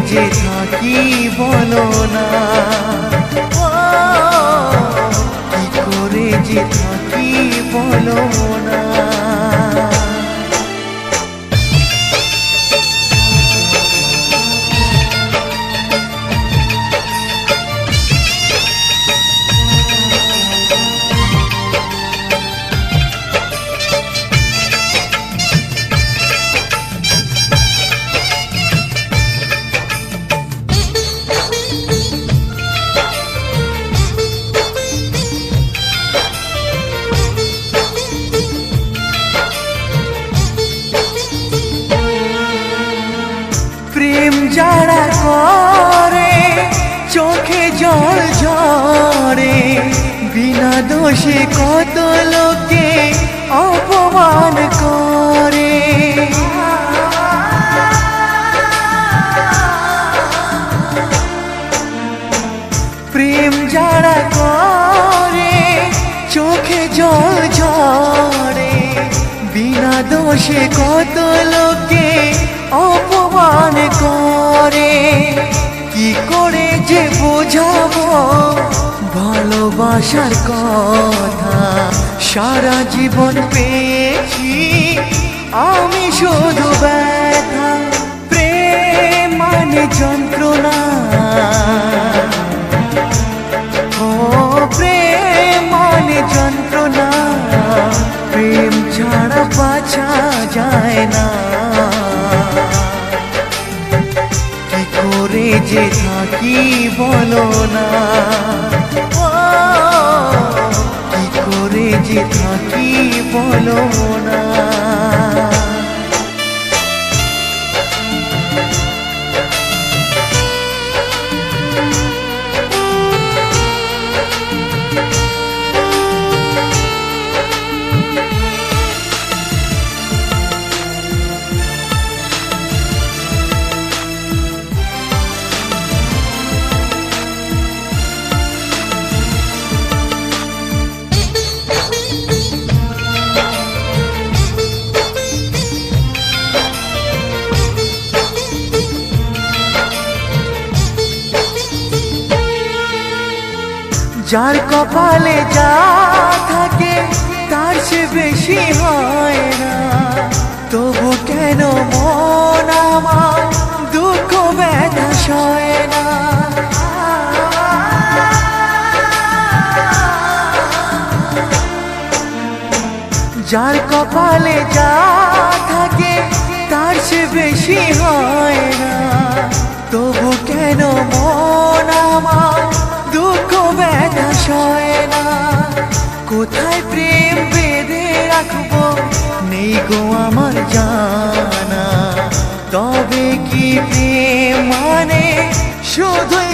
যে থাকি বলো না, কি করে যে থাকি বলো না। প্রেম যারা করে চোখে জল ঝরে, বিনা দোষে কত লোকে অপমান করে। প্রেম যারা করে চোখে জল ঝরে, বিনা দোষে কত লোকে অপমান করে। কি করে যে বোঝাবো ভালোবাসার কথা, সারা জীবন পেয়েছি আমি শুধু ব্যথা। প্রেম মানে যন্ত্রণা, ও প্রেম মানে যন্ত্রণা, প্রেম ছাড়া বাঁচা যায় না। কি করে যে থাকি বলো না, কি করে যে থাকি বলো না। যার কপালে যা থাকে তার সে বেশি হয় না, তবু কেন মন আমার দুঃখ ব্যথা সয় না। যার কপালে যা থাকে তার সে বেশি হয় না, তবু কেন মন আমার দুঃখ ব্যথা সয় না। কোথায় প্রেম বেঁধে রাখবো নেই গো আমার জানা, তবে কি প্রেম মানে শুধুই